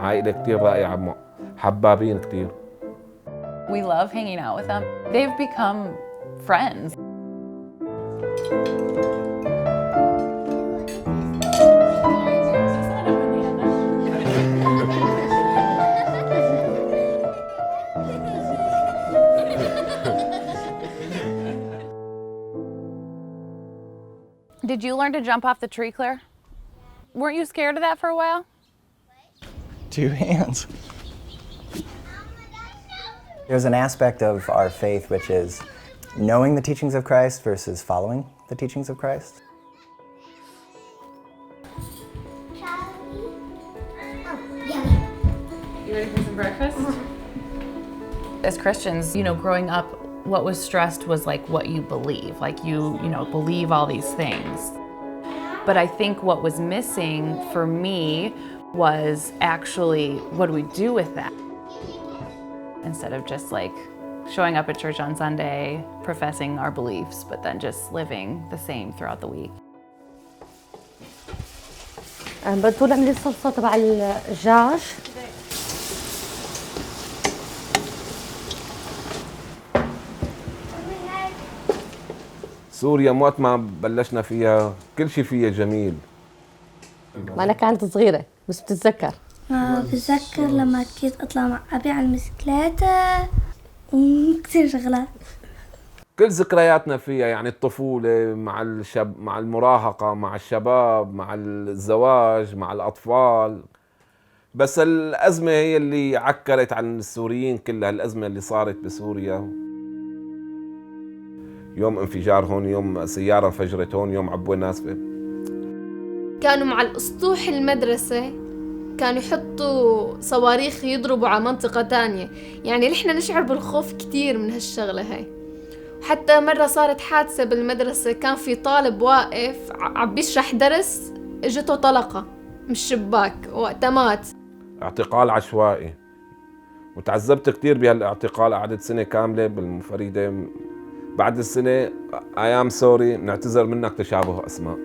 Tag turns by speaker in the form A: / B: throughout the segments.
A: عائلة كتير رائعة، حبابين كتير.
B: We love hanging out with them. They've become friends. Did you learn to jump off the tree, Claire? Weren't you scared of that for a while?
C: 2 hands. There's an aspect of our faith which is knowing the teachings of Christ versus following the teachings of Christ.
B: You ready for some breakfast? As Christians, growing up, what was stressed was like what you believe. Like you believe all these things. But I think what was missing for me was actually, what do we do with that? Instead of just like showing up at church on Sunday, professing our beliefs, but then just living the same throughout the week.
D: بدو نعمل الصلصة تبع الدجاج.
A: سوريا وقت ما بلشنا فيها كل شيء فيها جميل.
D: ما أنا كانت صغيرة بس بتتذكر.
E: بتذكر لما كنت أطلع مع أبي على المسكلاتة وكثير شغلات.
A: كل ذكرياتنا فيها، يعني الطفولة مع المراهقة، مع الشباب، مع الزواج، مع الأطفال. بس الأزمة هي اللي عكرت عن السوريين كلها، الأزمة اللي صارت بسوريا. يوم انفجار هون، يوم سيارة انفجرت هون، يوم عبوا ناس
F: كانوا مع الأسطوح المدرسة كانوا يحطوا صواريخ يضربوا على منطقة تانية، يعني نحن نشعر بالخوف كتير من هالشغلة هاي. حتى مرة صارت حادثة بالمدرسة، كان في طالب واقف عم بيشرح درس، اجته طلقة من الشباك وقتها مات.
A: اعتقال عشوائي، وتعذبت كتير بهالاعتقال، قعدت سنة كاملة بالمفريدة. بعد السنة I am sorry، نعتذر منك تشابه أسماء.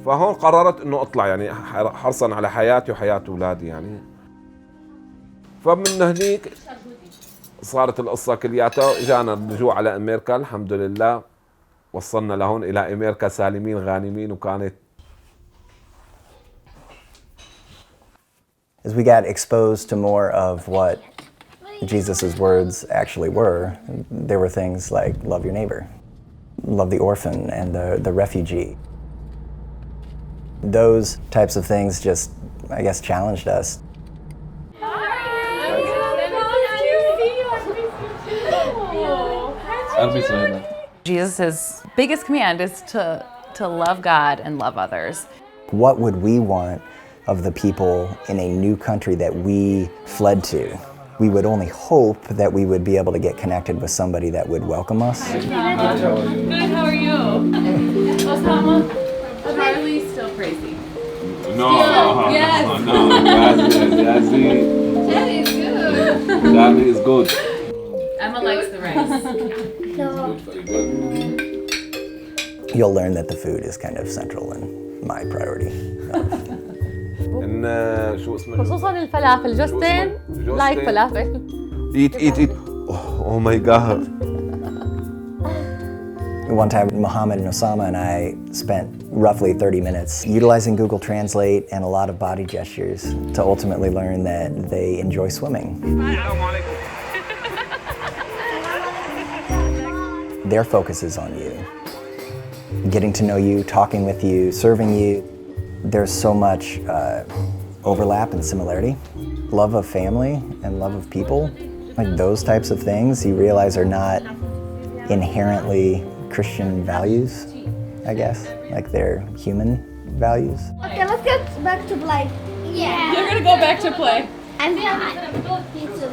A: فهون قررت إنه أطلع، يعني حرصاً على حياتي وحياة أولادي يعني. فمن هنيك صارت القصة كلياتها، جانا الرجوع على أمريكا الحمد لله، وصلنا لهون إلى أمريكا سالمين غانمين. وكانت
C: As we got exposed to more of what Jesus' words actually were, there were things like love your neighbor, love the orphan and the refugee. Those types of things just, I guess, challenged us.
B: Jesus' biggest command is to love God and love others.
C: What would we want of the people in a new country that we fled to? We would only hope that we would be able to get connected with somebody that would welcome us.
B: Good, how are you? Osama? Charlie's still crazy.
A: No,
B: yes.
A: No,
B: Daddy is good.
A: Daddy is good.
B: Emma likes the rice.
C: You'll learn that the food is kind of central in my priority.
A: شو اسمه؟
D: خصوصا الفلافل. جوستن لايك فلافل.
A: Eat. Oh my God.
C: One time, Muhammad and Osama and I spent roughly 30 minutes utilizing Google Translate and a lot of body gestures to ultimately learn that they enjoy swimming. Their focus is on you, getting to know you, talking with you, serving you. There's so much overlap and similarity. Love of family and love of people, like those types of things you realize are not inherently Christian values, I guess, like they're human values.
E: Okay, let's get back to play. Yeah.
B: You're gonna go back to play.
E: And me too.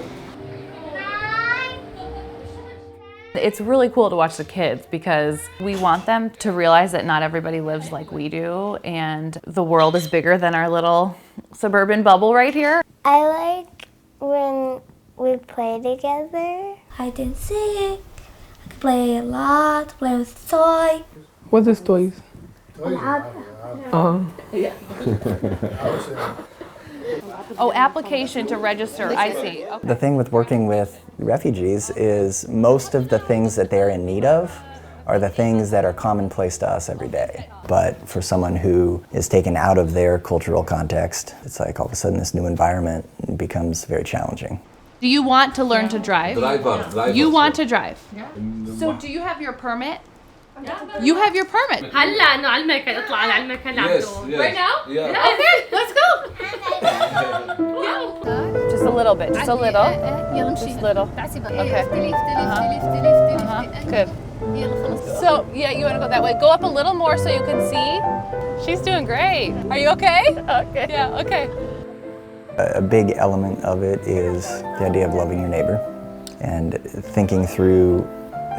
B: It's really cool to watch the kids because we want them to realize that not everybody lives like we do, and the world is bigger than our little suburban bubble right here.
E: I like when we play together. Hide and seek. I can play a lot, play with toys.
G: What is toys?
B: Oh, application to register. I see. Okay.
C: The thing with working with refugees is most of the things that they're in need of are the things that are commonplace to us every day. But for someone who is taken out of their cultural context, it's like all of a sudden this new environment becomes very challenging.
B: Do you want to learn to drive?
A: Driver.
B: You want to drive? So do you have your permit? You have your permit.
D: هلا انه على المكان اطلع على المكان
B: Right now?
A: Yeah.
B: Okay, let's go. Just a little bit, just a little.
F: يلا نمشي.
B: Just little. Okay. Good.
F: يلا خلص.
B: So, yeah, you want to go that way. Go up a little more so you can see. She's doing great. Are you okay? Okay. Yeah, okay.
C: A big element of it is the idea of loving your neighbor and thinking through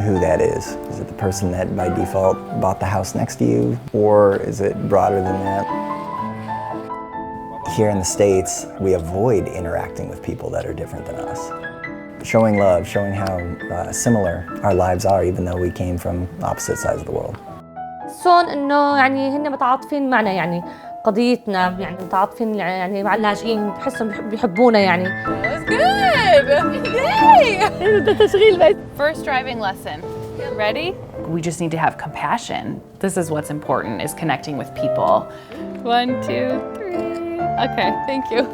C: who that is. Is it the person that by default bought the house next to you, or is it broader than that? Here in the States, we avoid interacting with people that are different than us. Showing love, showing how similar our lives are, even though we came from opposite sides of the world.
D: صون انه يعني هن متعاطفين معنا، يعني قضيتنا، يعني متعاطفين يعني مع اللاجئين، بحسهم بيحبونا يعني.
B: That was good. Yay!
D: ده تشغيل بس.
B: First driving lesson. Ready? We just need to have compassion. This is what's important, is connecting with people. 1, 2, 3. Okay, thank you.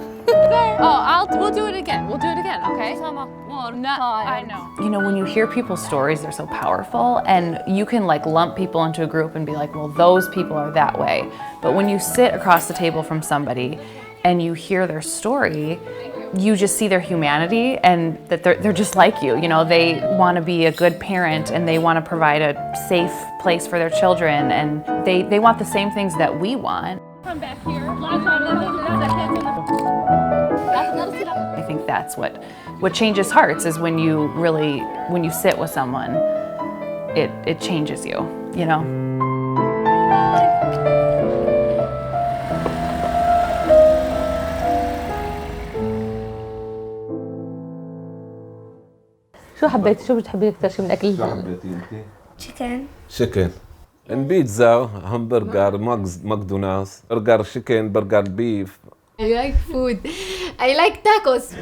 B: We'll do it again. We'll do it again, okay? I know. You know, when you hear people's stories, they're so powerful, and you can like lump people into a group and be like, well, those people are that way. But when you sit across the table from somebody and you hear their story, you just see their humanity and that they're just like you. You know, they want to be a good parent and they want to provide a safe place for their children, and they want the same things that we want.
D: Come back here.
B: I think that's what changes hearts, is when you sit with someone, it changes you, you know?
D: شو حبيتي؟ شو بتحبي أكثر شيء من أكل؟
A: شو حبيتي انت؟
E: chicken.
A: البيتزا، همبرجر، ماكدونالدز، برجر شيكن، برجر بيف.
F: I like food. I like tacos.